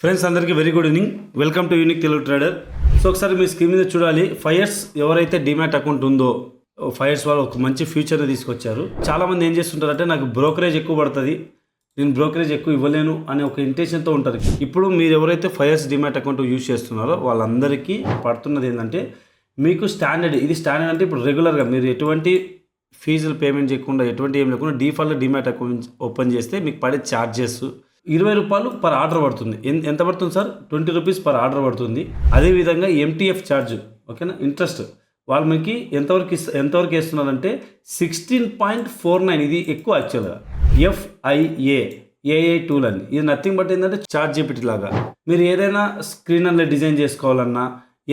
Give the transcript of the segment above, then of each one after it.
Friends అందరికీ very good evening. Welcome to unique Telugu trader. So ఒకసారి మీ screen మీద చూడాలి. 5 years ఎవరైతే డిమాట్ అకౌంట్ ఉందో 5 years వాళ్ళు ఒక మంచి ఫ్యూచర్ని తీసుకొచ్చారు. చాలామంది ఏం చేస్తుంటారంటే నాకు బ్రోకరేజ్ ఎక్కువ పడుతుంది, నేను బ్రోకరేజ్ ఎక్కువ ఇవ్వలేను అనే ఒక ఇంటెన్షన్తో ఉంటారు. ఇప్పుడు మీరు ఎవరైతే 5 years డిమాట్ అకౌంట్ యూజ్ చేస్తున్నారో వాళ్ళందరికీ పడుతున్నది ఏంటంటే మీకు స్టాండర్డ్, ఇది స్టాండర్డ్ అంటే ఇప్పుడు రెగ్యులర్గా మీరు ఎటువంటి ఫీజులు పేమెంట్ చేయకుండా ఎటువంటి ఏం లేకుండా డిఫాల్ట్ డిమాట్ అకౌంట్ ఓపెన్ చేస్తే మీకు పడే ఛార్జెస్ 20 రూపాయలు పర్ ఆర్డర్ పడుతుంది. ఎంత పడుతుంది సార్? 20 రూపీస్ పర్ ఆర్డర్ పడుతుంది. అదేవిధంగా ఎంటీఎఫ్ ఛార్జ్, ఓకేనా, ఇంట్రెస్ట్ వాళ్ళు మీకు ఎంతవరకు వేస్తున్నారంటే 16.49. ఇది ఎక్కువ యాక్చువల్గా. ఏఐ టూల్ అని, ఇది నథింగ్ బట్ ఏంటంటే చాట్ జీపీటీ లాగా. మీరు ఏదైనా స్క్రీన్ అనే డిజైన్ చేసుకోవాలన్నా,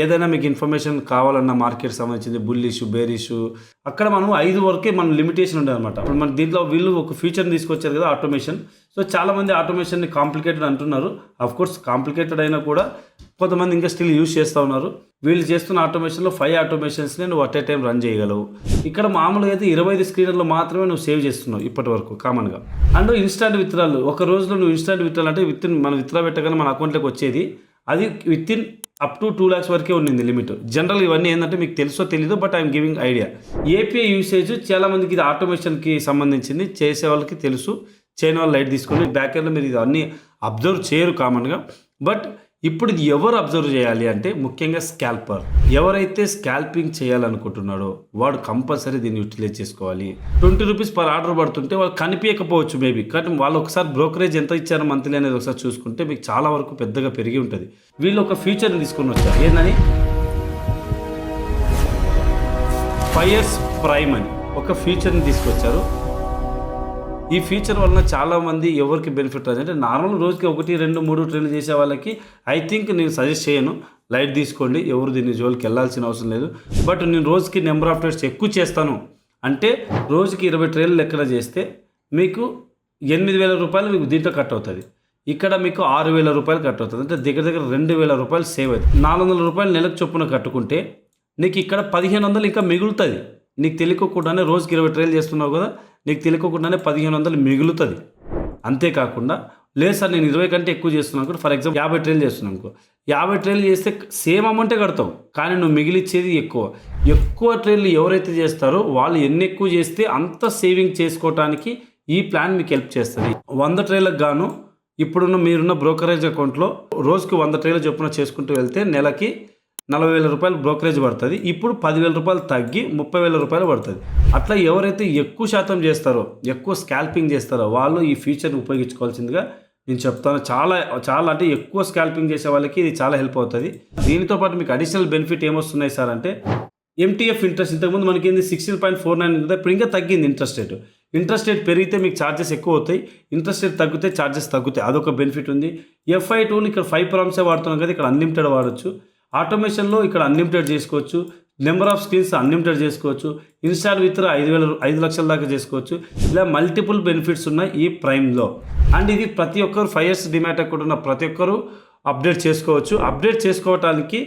ఏదైనా మీకు ఇన్ఫర్మేషన్ కావాలన్నా, మార్కెట్ సంబంధించింది బుల్ ఇష్యూ, బేర్ ఇష్యూ, అక్కడ మనం 5 వరకే మన లిమిటేషన్ ఉండదు అనమాట. ఇప్పుడు మన దీంట్లో వీళ్ళు ఒక ఫీచర్ని తీసుకొచ్చారు కదా, ఆటోమేషన్. సో చాలామంది ఆటోమేషన్ని కాంప్లికేటెడ్ అంటున్నారు. కోర్స్ కాంప్లికేటెడ్ అయినా కూడా కొంతమంది ఇంకా స్టిల్ యూజ్ చేస్తూ ఉన్నారు. వీళ్ళు చేస్తున్న ఆటోమేషన్లో 5 ఆటోమేషన్స్ని నువ్వు అట్ ఏ టైం రన్ చేయగలవు. ఇక్కడ మామూలుగా అయితే 25 స్క్రీన్లలో మాత్రమే నువ్వు సేవ్ చేస్తున్నావు ఇప్పటి వరకు కామన్గా. అండ్ ఇన్స్టాంట్ విత్డ్రాలు, ఒక రోజులో నువ్వు ఇన్స్టాంట్ విత్డ్రాల్ అంటే మనం విత్డ్రా పెట్టగానే మన అకౌంట్లోకి వచ్చేది, అది with in up to 2 lakhs వరకే ఉండింది లిమిట్. జనరల్ ఇవన్నీ ఏంటంటే మీకు తెలుసో తెలీదు, but I'm giving idea. API usage చాలామందికి ఇది ఆటోమేషన్కి సంబంధించింది, చేసే వాళ్ళకి తెలుసు, చేయని వాళ్ళు లైట్ తీసుకొని బ్యాక్ ఎండ్లో మీరు ఇది అన్నీ అబ్జర్వ్ చేయరు కామన్గా. బట్ ఇప్పుడు ఇది ఎవరు అబ్జర్వ్ చేయాలి అంటే ముఖ్యంగా స్కాల్పర్. ఎవరైతే స్కాల్పింగ్ చేయాలనుకుంటున్నాడో వాడు కంపల్సరీ దీన్ని యూటిలైజ్ చేసుకోవాలి. 20 రూపీస్ పర్ ఆర్డర్ పడుతుంటే వాళ్ళు కనిపించకపోవచ్చు మేబీ, కానీ వాళ్ళు ఒకసారి బ్రోకరేజ్ ఎంత ఇచ్చారో మంత్లీ అనేది ఒకసారి చూసుకుంటే మీకు చాలా వరకు పెద్దగా పెరిగి ఉంటుంది. వీళ్ళు ఒక ఫీచర్ని తీసుకొని వచ్చారు, ఏందని 5 years ప్రైమ్ అని ఒక ఫీచర్ని తీసుకొచ్చారు. ఈ ఫీచర్ వలన చాలామంది ఎవరికి బెనిఫిట్ అంటే నార్మల్ రోజుకి 1, 2, 3 ట్రేడ్లు చేసే వాళ్ళకి ఐ థింక్ నేను సజెస్ట్ చేయను, లైట్ తీసుకోండి, ఎవరు దీన్ని జోలికి వెళ్ళాల్సిన అవసరం లేదు. బట్ నేను రోజుకి నెంబర్ ఆఫ్ ట్రేడ్స్ ఎక్కువ చేస్తాను అంటే రోజుకి 20 ట్రేడ్లు లెక్కన చేస్తే మీకు 8,000 రూపాయలు మీకు దీంట్లో కట్ అవుతుంది. ఇక్కడ మీకు 6,000 రూపాయలు కట్ అవుతుంది. అంటే దగ్గర 2,000 రూపాయలు సేవ్ అవుతుంది. 400 రూపాయలు నెలకు చొప్పున కట్టుకుంటే నీకు ఇక్కడ 1,500 ఇంకా మిగులుతుంది. నీకు తెలియకుండానే రోజుకి 20 ట్రేడ్లు చేస్తున్నావు కదా, నీకు తెలియకుండానే 1,500 మిగులుతుంది. అంతేకాకుండా లేదు సార్ నేను 20 కంటే ఎక్కువ చేస్తున్నాను అనుకో, ఫర్ ఎగ్జాంపుల్ 50 ట్రేడ్లు చేస్తున్నాను అనుకో, 50 ట్రేడ్లు చేస్తే సేమ్ అమౌంటే కడతావు, కానీ నువ్వు మిగిలిచ్చేది ఎక్కువ ట్రేడ్లు ఎవరైతే చేస్తారో వాళ్ళు ఎన్ని ఎక్కువ చేస్తే అంత సేవింగ్ చేసుకోవడానికి ఈ ప్లాన్ మీకు హెల్ప్ చేస్తుంది. 100 ట్రేడ్లకు గాను ఇప్పుడున్న మీరున్న బ్రోకరేజ్ అకౌంట్లో రోజుకి 100 ట్రేడ్లు చొప్పున చేసుకుంటూ వెళ్తే నెలకి 40,000 రూపాయలు బ్రోకరేజ్ పడుతుంది. ఇప్పుడు 10,000 రూపాయలు తగ్గి 30,000 రూపాయలు పడుతుంది. అట్లా ఎవరైతే ఎక్కువ శాతం చేస్తారో, ఎక్కువ స్కాల్పింగ్ చేస్తారో వాళ్ళు ఈ ఫీచర్ని ఉపయోగించుకోవాల్సిందిగా నేను చెప్తాను. చాలా అంటే ఎక్కువ స్కాల్పింగ్ చేసే వాళ్ళకి ఇది చాలా హెల్ప్ అవుతుంది. దీనితో పాటు మీకు అడిషనల్ బెనిఫిట్ ఏమొస్తున్నాయి సార్ అంటే ఎంటీఎఫ్ ఇంట్రెస్ట్. ఇంతకుముందు మనకి ఏంది 16.49 ఉంది, ఇప్పుడు ఇంకా తగ్గింది ఇంట్రెస్ట్ రేటు. ఇంట్రెస్ట్ రేట్ పెరిగితే మీకు ఛార్జెస్ ఎక్కువ అవుతాయి, ఇంట్రెస్ట్ రేట్ తగ్గితే ఛార్జెస్ తగ్గుతాయి, అదొక బెనిఫిట్ ఉంది. FI టూల్ ఇక్కడ 5 ప్రాంప్ట్సే వాడుతున్నాం కదా, ఇక్కడ అన్లిమిటెడ్ వాడచ్చు. ఆటోమేషన్లో ఇక్కడ అన్లిమిటెడ్ చేసుకోవచ్చు, నెంబర్ ఆఫ్ స్క్రీన్స్ అన్లిమిటెడ్ చేసుకోవచ్చు, ఇన్స్టాల్ విత్ 5 లక్షల దాకా చేసుకోవచ్చు. ఇలా మల్టిపుల్ బెనిఫిట్స్ ఉన్నాయి ఈ ప్రైమ్లో. అండ్ ఇది ప్రతి ఒక్కరు 5 years డిమాట్ అకౌంట్ ఉన్న ప్రతి ఒక్కరు అప్డేట్ చేసుకోవచ్చు. అప్డేట్ చేసుకోవడానికి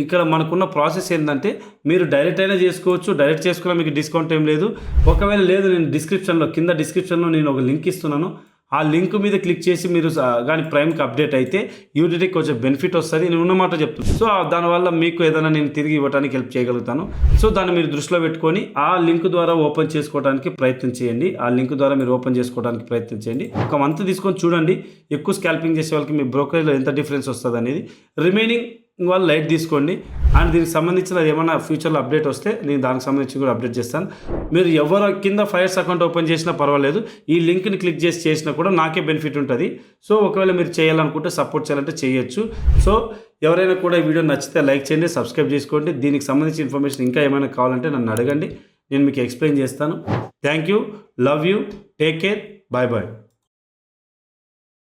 ఇక్కడ మనకున్న ప్రాసెస్ ఏంటంటే మీరు డైరెక్ట్ అయినా చేసుకోవచ్చు, డైరెక్ట్ చేసుకున్నా మీకు డిస్కౌంట్ ఏం లేదు. ఒకవేళ లేదు నేను కింద డిస్క్రిప్షన్లో నేను ఒక లింక్ ఇస్తున్నాను, ఆ లింక్ మీద క్లిక్ చేసి మీరు కానీ ప్రైమ్కి అప్డేట్ అయితే యూనిటీకి కొంచెం బెనిఫిట్ వస్తుంది, నేను ఉన్నమాట చెప్తున్నాను. సో దానివల్ల మీకు ఏదైనా నేను తిరిగి ఇవ్వడానికి హెల్ప్ చేయగలుగుతాను. సో దాన్ని మీరు దృష్టిలో పెట్టుకొని ఆ లింక్ ద్వారా ఓపెన్ చేసుకోవడానికి ప్రయత్నం చేయండి. ఆ లింక్ ద్వారా మీరు ఓపెన్ చేసుకోవడానికి ప్రయత్నం చేయండి. ఒక మంత్ తీసుకొని చూడండి, ఎక్కువ స్కాల్పింగ్ చేసే వాళ్ళకి మీ బ్రోకరేజ్లో ఎంత డిఫరెన్స్ వస్తుంది అనేది. రిమైనింగ్ వాళ్ళు లైట్ తీసుకోండి. అండ్ దీనికి సంబంధించిన ఏమైనా ఫ్యూచర్లో అప్డేట్ వస్తే నేను దానికి సంబంధించి కూడా అప్డేట్ చేస్తాను. మీరు ఎవరు కింద 5 years అకౌంట్ ఓపెన్ చేసినా పర్వాలేదు, ఈ లింక్ని క్లిక్ చేసినా కూడా నాకే బెనిఫిట్ ఉంటుంది. సో ఒకవేళ మీరు చేయాలనుకుంటే, సపోర్ట్ చేయాలంటే చేయొచ్చు. సో ఎవరైనా కూడా ఈ వీడియో నచ్చితే లైక్ చేయండి, సబ్స్క్రైబ్ చేసుకోండి. దీనికి సంబంధించిన ఇన్ఫర్మేషన్ ఇంకా ఏమైనా కావాలంటే నన్ను అడగండి, నేను మీకు ఎక్స్ప్లెయిన్ చేస్తాను. Thank you, love you, take care, bye bye.